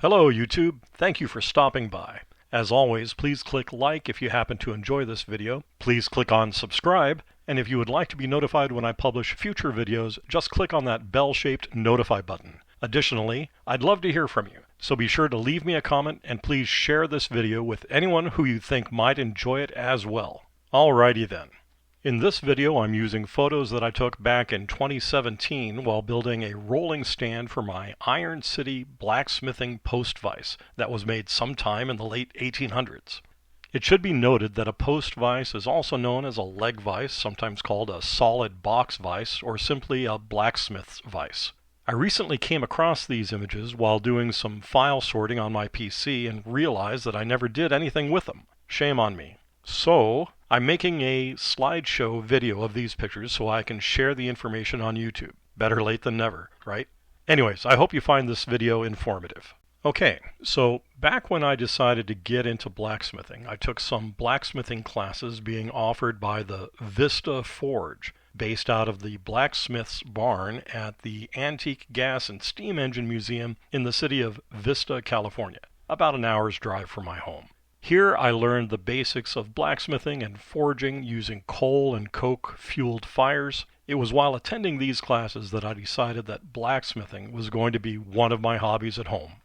Hello YouTube, thank you for stopping by. As always, please click like if you happen to enjoy this video. Please click on subscribe, and if you would like to be notified when I publish future videos, just click on that bell-shaped notify button. Additionally, I'd love to hear from you, so be sure to leave me a comment and please share this video with anyone who you think might enjoy it as well. Alrighty then. In this video I'm using photos that I took back in 2017 while building a rolling stand for my Iron City blacksmithing post vise that was made sometime in the late 1800s. It should be noted that a post vise is also known as a leg vise, sometimes called a solid box vise, or simply a blacksmith's vise. I recently came across these images while doing some file sorting on my PC and realized that I never did anything with them. Shame on me. So, I'm making a slideshow video of these pictures so I can share the information on YouTube. Better late than never, right? Anyways, I hope you find this video informative. Okay, so back when I decided to get into blacksmithing, I took some blacksmithing classes being offered by the Vista Forge, based out of the Blacksmith's Barn at the Antique Gas and Steam Engine Museum in the city of Vista, California, about an hour's drive from my home. Here I learned the basics of blacksmithing and forging using coal and coke-fueled fires. It was while attending these classes that I decided that blacksmithing was going to be one of my hobbies at home.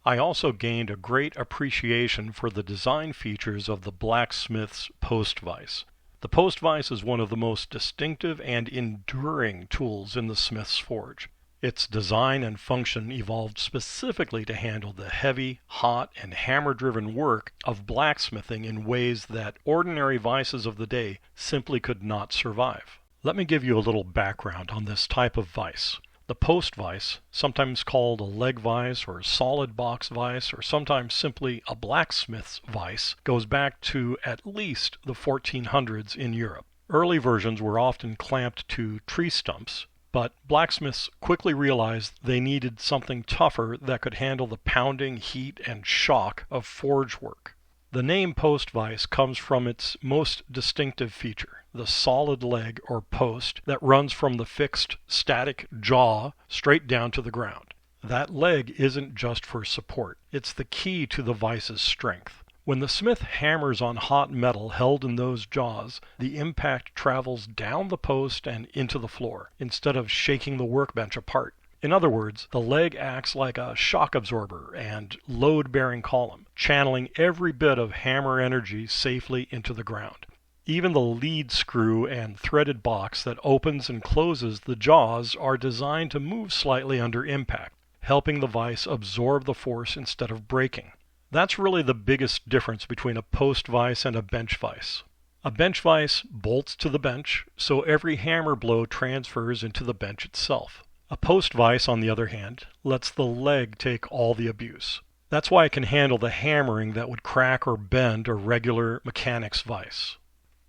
I also gained a great appreciation for the design features of the blacksmith's post vise. The post vise is one of the most distinctive and enduring tools in the smith's forge. Its design and function evolved specifically to handle the heavy, hot, and hammer-driven work of blacksmithing in ways that ordinary vices of the day simply could not survive. Let me give you a little background on this type of vise. The post vise, sometimes called a leg vise or solid box vise, or sometimes simply a blacksmith's vise, goes back to at least the 1400s in Europe. Early versions were often clamped to tree stumps, but blacksmiths quickly realized they needed something tougher that could handle the pounding heat and shock of forge work. The name post vise comes from its most distinctive feature, the solid leg or post that runs from the fixed static jaw straight down to the ground. That leg isn't just for support, it's the key to the vise's strength. When the smith hammers on hot metal held in those jaws, the impact travels down the post and into the floor, instead of shaking the workbench apart. In other words, the leg acts like a shock absorber and load-bearing column, channeling every bit of hammer energy safely into the ground. Even the lead screw and threaded box that opens and closes the jaws are designed to move slightly under impact, helping the vise absorb the force instead of breaking. That's really the biggest difference between a post vise and a bench vise. A bench vise bolts to the bench, so every hammer blow transfers into the bench itself. A post vise, on the other hand, lets the leg take all the abuse. That's why it can handle the hammering that would crack or bend a regular mechanic's vise.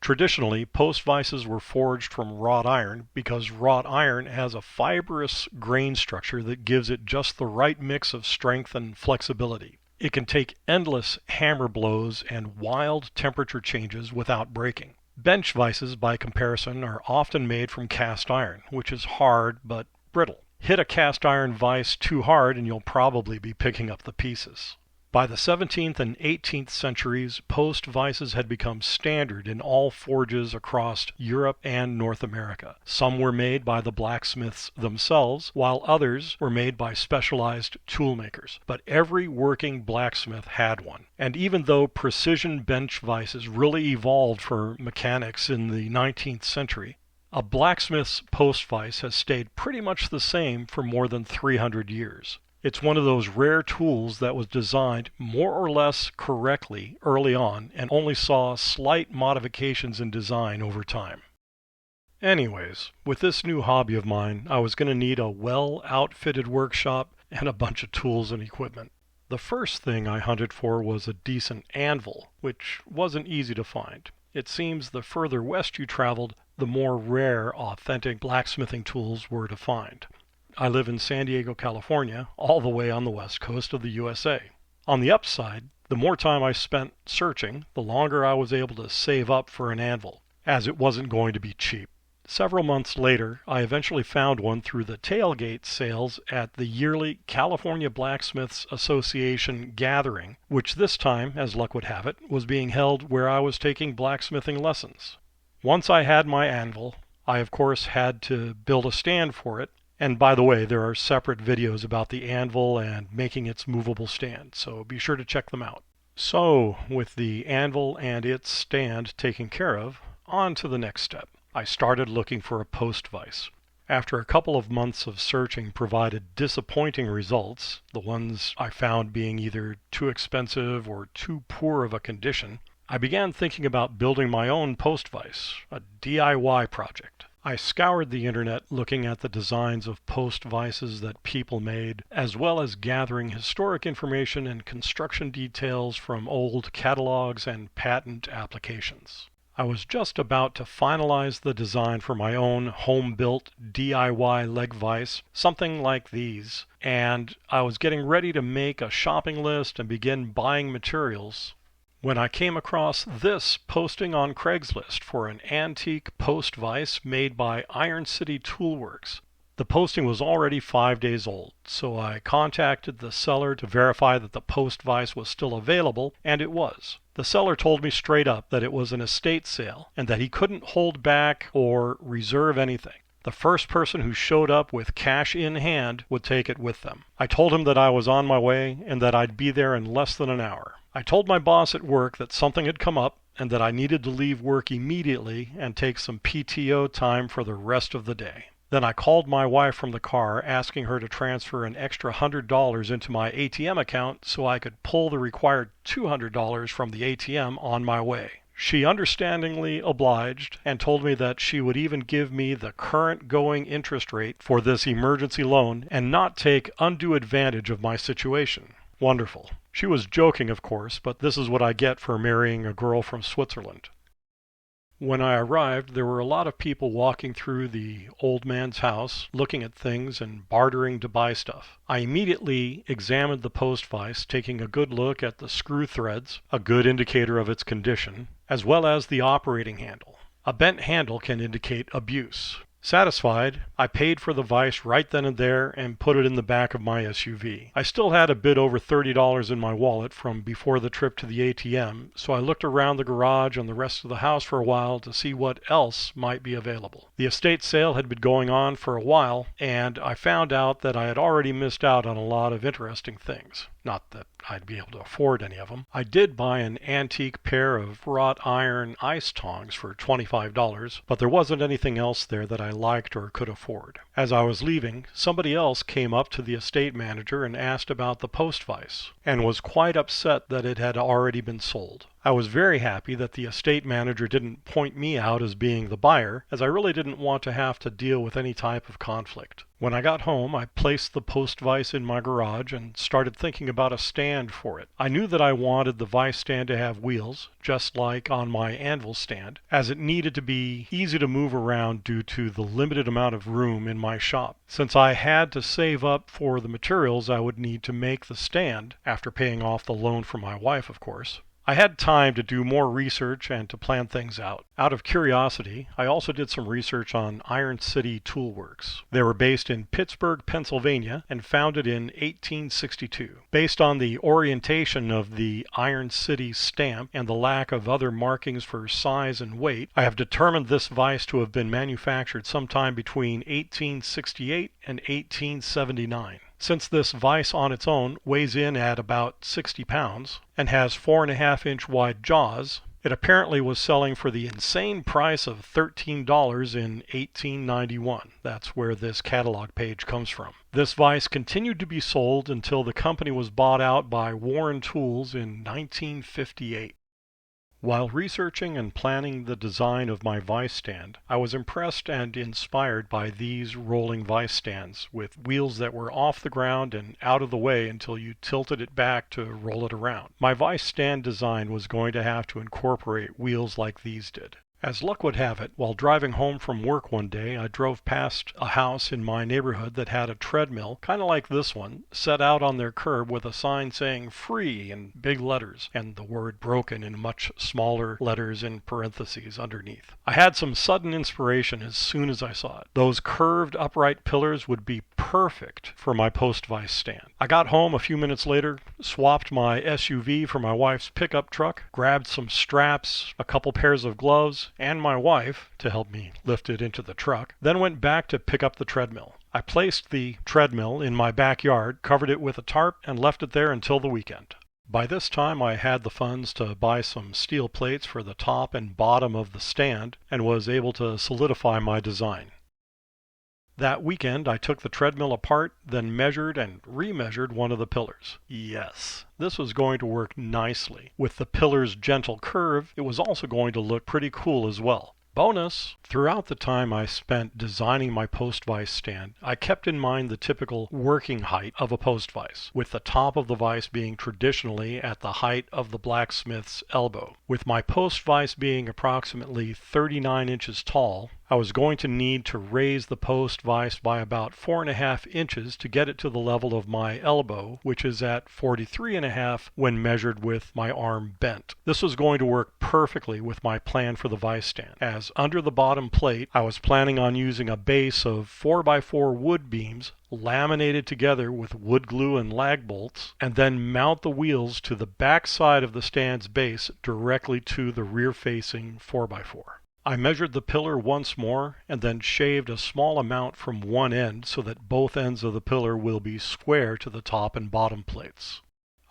Traditionally, post vises were forged from wrought iron because wrought iron has a fibrous grain structure that gives it just the right mix of strength and flexibility. It can take endless hammer blows and wild temperature changes without breaking. Bench vises, by comparison, are often made from cast iron, which is hard but brittle. Hit a cast iron vise too hard and you'll probably be picking up the pieces. By the 17th and 18th centuries, post vises had become standard in all forges across Europe and North America. Some were made by the blacksmiths themselves, while others were made by specialized toolmakers. But every working blacksmith had one. And even though precision bench vises really evolved for mechanics in the 19th century, a blacksmith's post vise has stayed pretty much the same for more than 300 years. It's one of those rare tools that was designed more or less correctly early on and only saw slight modifications in design over time. Anyways, with this new hobby of mine, I was going to need a well-outfitted workshop and a bunch of tools and equipment. The first thing I hunted for was a decent anvil, which wasn't easy to find. It seems the further west you traveled, the more rare, authentic blacksmithing tools were to find. I live in San Diego, California, all the way on the west coast of the USA. On the upside, the more time I spent searching, the longer I was able to save up for an anvil, as it wasn't going to be cheap. Several months later, I eventually found one through the tailgate sales at the yearly California Blacksmiths Association gathering, which this time, as luck would have it, was being held where I was taking blacksmithing lessons. Once I had my anvil, I of course had to build a stand for it. And by the way, there are separate videos about the anvil and making its movable stand, so be sure to check them out. So, with the anvil and its stand taken care of, on to the next step. I started looking for a post vise. After a couple of months of searching provided disappointing results, the ones I found being either too expensive or too poor of a condition, I began thinking about building my own post vise, a DIY project. I scoured the internet looking at the designs of post vises that people made, as well as gathering historic information and construction details from old catalogs and patent applications. I was just about to finalize the design for my own home-built DIY leg vise, something like these, and I was getting ready to make a shopping list and begin buying materials when I came across this posting on Craigslist for an antique post vise made by Iron City Toolworks. The posting was already 5 days old, so I contacted the seller to verify that the post vise was still available, and it was. The seller told me straight up that it was an estate sale and that he couldn't hold back or reserve anything. The first person who showed up with cash in hand would take it with them. I told him that I was on my way and that I'd be there in less than an hour. I told my boss at work that something had come up and that I needed to leave work immediately and take some PTO time for the rest of the day. Then I called my wife from the car, asking her to transfer an extra $100 into my ATM account so I could pull the required $200 from the ATM on my way. She understandingly obliged and told me that she would even give me the current going interest rate for this emergency loan and not take undue advantage of my situation. Wonderful. She was joking, of course, but this is what I get for marrying a girl from Switzerland. When I arrived, there were a lot of people walking through the old man's house, looking at things and bartering to buy stuff. I immediately examined the post vise, taking a good look at the screw threads, a good indicator of its condition, as well as the operating handle. A bent handle can indicate abuse. Satisfied, I paid for the vise right then and there and put it in the back of my SUV. I still had a bit over $30 in my wallet from before the trip to the ATM, so I looked around the garage and the rest of the house for a while to see what else might be available. The estate sale had been going on for a while, and I found out that I had already missed out on a lot of interesting things. Not that I'd be able to afford any of them. I did buy an antique pair of wrought iron ice tongs for $25, but there wasn't anything else there that I liked or could afford. As I was leaving, somebody else came up to the estate manager and asked about the post vise, and was quite upset that it had already been sold. I was very happy that the estate manager didn't point me out as being the buyer, as I really didn't want to have to deal with any type of conflict. When I got home, I placed the post vise in my garage and started thinking about a stand for it. I knew that I wanted the vise stand to have wheels, just like on my anvil stand, as it needed to be easy to move around due to the limited amount of room in my shop. Since I had to save up for the materials I would need to make the stand, after paying off the loan from my wife, of course, I had time to do more research and to plan things out. Out of curiosity, I also did some research on Iron City Toolworks. They were based in Pittsburgh, Pennsylvania, and founded in 1862. Based on the orientation of the Iron City stamp and the lack of other markings for size and weight, I have determined this vise to have been manufactured sometime between 1868 and 1879. Since this vise on its own weighs in at about 60 pounds and has 4.5-inch wide jaws, it apparently was selling for the insane price of $13 in 1891. That's where this catalog page comes from. This vise continued to be sold until the company was bought out by Warren Tools in 1958. While researching and planning the design of my vise stand, I was impressed and inspired by these rolling vise stands with wheels that were off the ground and out of the way until you tilted it back to roll it around. My vise stand design was going to have to incorporate wheels like these did. As luck would have it, while driving home from work one day, I drove past a house in my neighborhood that had a treadmill, kind of like this one, set out on their curb with a sign saying "free" in big letters, and the word "broken" in much smaller letters in parentheses underneath. I had some sudden inspiration as soon as I saw it. Those curved upright pillars would be perfect for my Post Vise stand. I got home a few minutes later, swapped my SUV for my wife's pickup truck, grabbed some straps, a couple pairs of gloves, and my wife to help me lift it into the truck, then went back to pick up the treadmill. I placed the treadmill in my backyard, covered it with a tarp, and left it there until the weekend. By this time I had the funds to buy some steel plates for the top and bottom of the stand and was able to solidify my design. That weekend I took the treadmill apart, then measured and remeasured one of the pillars. Yes, this was going to work nicely. With the pillar's gentle curve, it was also going to look pretty cool as well. Bonus! Throughout the time I spent designing my Post Vise stand, I kept in mind the typical working height of a Post Vise, with the top of the vise being traditionally at the height of the blacksmith's elbow. With my Post Vise being approximately 39 inches tall, I was going to need to raise the Post Vise by about 4.5 inches to get it to the level of my elbow, which is at 43.5 when measured with my arm bent. This was going to work perfectly with my plan for the vise stand, as under the bottom plate I was planning on using a base of 4x4 wood beams laminated together with wood glue and lag bolts, and then mount the wheels to the back side of the stand's base directly to the rear-facing 4x4. I measured the pillar once more and then shaved a small amount from one end so that both ends of the pillar will be square to the top and bottom plates.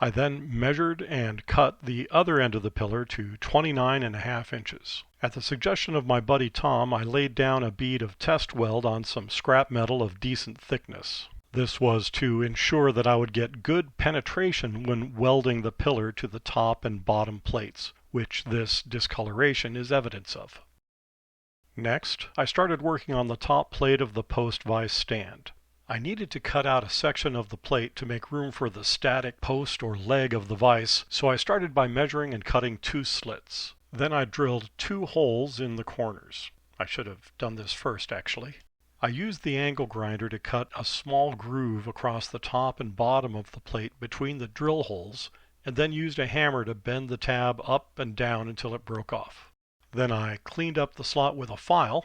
I then measured and cut the other end of the pillar to 29.5 inches. At the suggestion of my buddy Tom, I laid down a bead of test weld on some scrap metal of decent thickness. This was to ensure that I would get good penetration when welding the pillar to the top and bottom plates, which this discoloration is evidence of. Next, I started working on the top plate of the Post Vise stand. I needed to cut out a section of the plate to make room for the static post or leg of the vise, so I started by measuring and cutting 2 slits. Then I drilled 2 holes in the corners. I should have done this first, actually. I used the angle grinder to cut a small groove across the top and bottom of the plate between the drill holes, and then used a hammer to bend the tab up and down until it broke off. Then I cleaned up the slot with a file,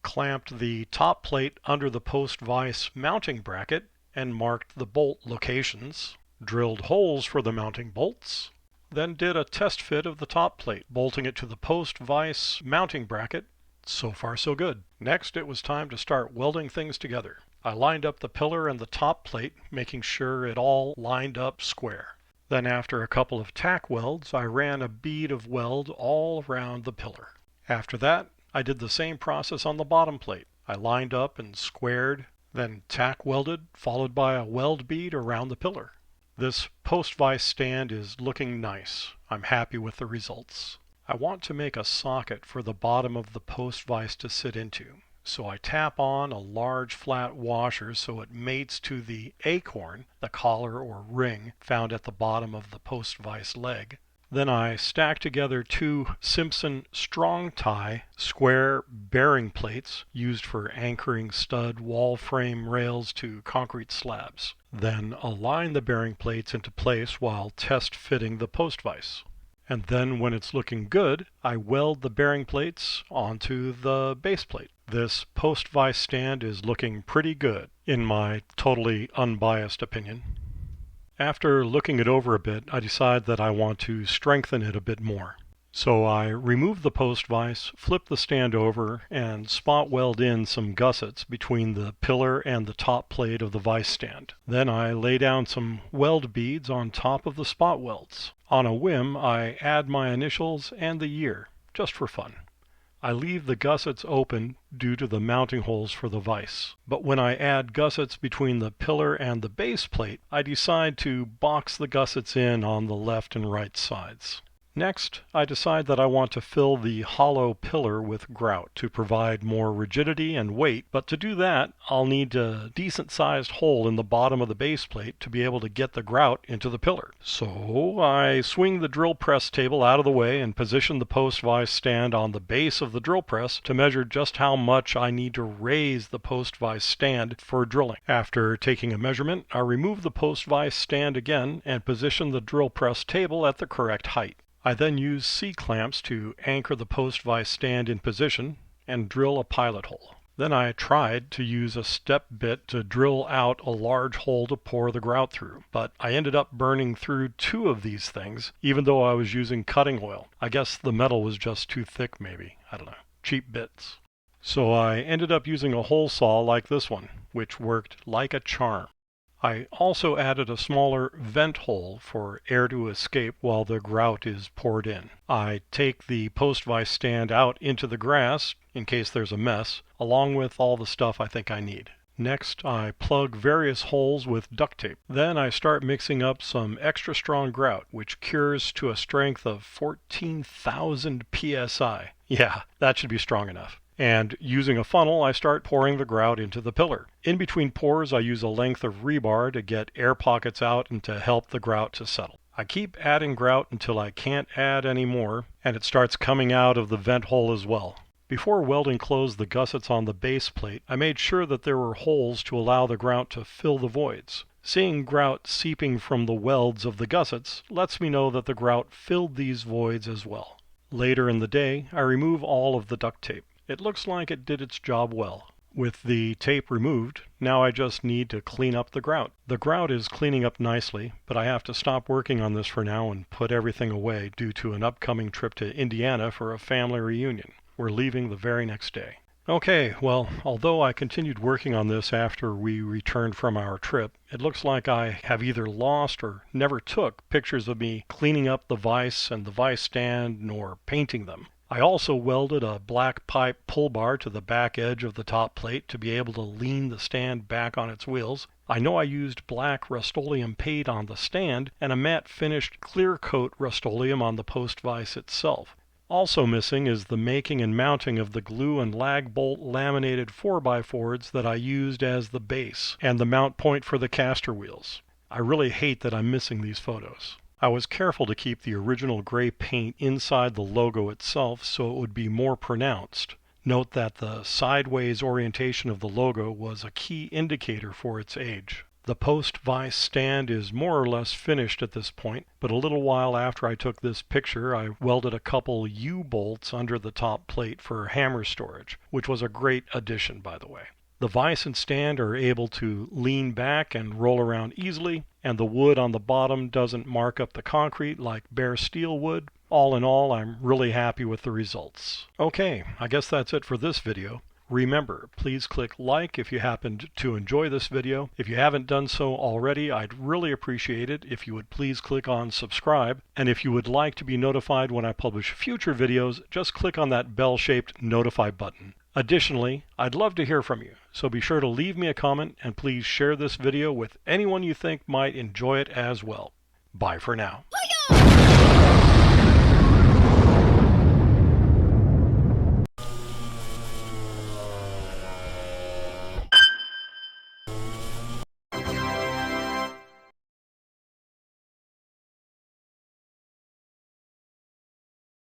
clamped the top plate under the Post Vise mounting bracket, and marked the bolt locations, drilled holes for the mounting bolts, then did a test fit of the top plate, bolting it to the Post Vise mounting bracket. So far so good. Next it was time to start welding things together. I lined up the pillar and the top plate, making sure it all lined up square. Then after a couple of tack welds, I ran a bead of weld all around the pillar. After that, I did the same process on the bottom plate. I lined up and squared, then tack welded, followed by a weld bead around the pillar. This Post Vise stand is looking nice. I'm happy with the results. I want to make a socket for the bottom of the Post Vise to sit into, so I tap on a large flat washer so it mates to the acorn, the collar or ring found at the bottom of the Post Vise leg. Then I stack together 2 Simpson strong tie square bearing plates used for anchoring stud wall frame rails to concrete slabs. Then align the bearing plates into place while test fitting the Post Vise. And then when it's looking good, I weld the bearing plates onto the base plate. This Post Vise stand is looking pretty good, in my totally unbiased opinion. After looking it over a bit, I decide that I want to strengthen it a bit more. So I remove the Post Vise, flip the stand over, and spot weld in some gussets between the pillar and the top plate of the vise stand. Then I lay down some weld beads on top of the spot welds. On a whim, I add my initials and the year, just for fun. I leave the gussets open due to the mounting holes for the vise. But when I add gussets between the pillar and the base plate, I decide to box the gussets in on the left and right sides. Next, I decide that I want to fill the hollow pillar with grout to provide more rigidity and weight, but to do that, I'll need a decent-sized hole in the bottom of the base plate to be able to get the grout into the pillar. So I swing the drill press table out of the way and position the Post Vise stand on the base of the drill press to measure just how much I need to raise the Post Vise stand for drilling. After taking a measurement, I remove the Post Vise stand again and position the drill press table at the correct height. I then use C-clamps to anchor the Post Vise stand in position and drill a pilot hole. Then I tried to use a step bit to drill out a large hole to pour the grout through, but I ended up burning through 2 of these things, even though I was using cutting oil. I guess the metal was just too thick maybe. I don't know. Cheap bits. So I ended up using a hole saw like this one, which worked like a charm. I also added a smaller vent hole for air to escape while the grout is poured in. I take the Post Vise stand out into the grass in case there's a mess, along with all the stuff I think I need. Next, I plug various holes with duct tape. Then I start mixing up some extra strong grout, which cures to a strength of 14,000 psi. Yeah, that should be strong enough. And using a funnel, I start pouring the grout into the pillar. In between pours, I use a length of rebar to get air pockets out and to help the grout to settle. I keep adding grout until I can't add any more, and it starts coming out of the vent hole as well. Before welding closed the gussets on the base plate, I made sure that there were holes to allow the grout to fill the voids. Seeing grout seeping from the welds of the gussets lets me know that the grout filled these voids as well. Later in the day, I remove all of the duct tape. It looks like it did its job well. With the tape removed, now I just need to clean up the grout. The grout is cleaning up nicely, but I have to stop working on this for now and put everything away due to an upcoming trip to Indiana for a family reunion. We're leaving the very next day. Okay, well, although I continued working on this after we returned from our trip, it looks like I have either lost or never took pictures of me cleaning up the vise and the vise stand nor painting them. I also welded a black pipe pull bar to the back edge of the top plate to be able to lean the stand back on its wheels. I know I used black Rust-Oleum paint on the stand and a matte finished clear coat Rust-Oleum on the Post Vise itself. Also missing is the making and mounting of the glue and lag bolt laminated 4x4s that I used as the base and the mount point for the caster wheels. I really hate that I'm missing these photos. I was careful to keep the original gray paint inside the logo itself so it would be more pronounced. Note that the sideways orientation of the logo was a key indicator for its age. The Post Vise stand is more or less finished at this point, but a little while after I took this picture I welded a couple U-bolts under the top plate for hammer storage, which was a great addition by the way. The vise and stand are able to lean back and roll around easily, and the wood on the bottom doesn't mark up the concrete like bare steel would. All in all, I'm really happy with the results. Okay, I guess that's it for this video. Remember, please click like if you happened to enjoy this video. If you haven't done so already, I'd really appreciate it if you would please click on subscribe. And if you would like to be notified when I publish future videos, just click on that bell-shaped notify button. Additionally, I'd love to hear from you, so be sure to leave me a comment and please share this video with anyone you think might enjoy it as well. Bye for now.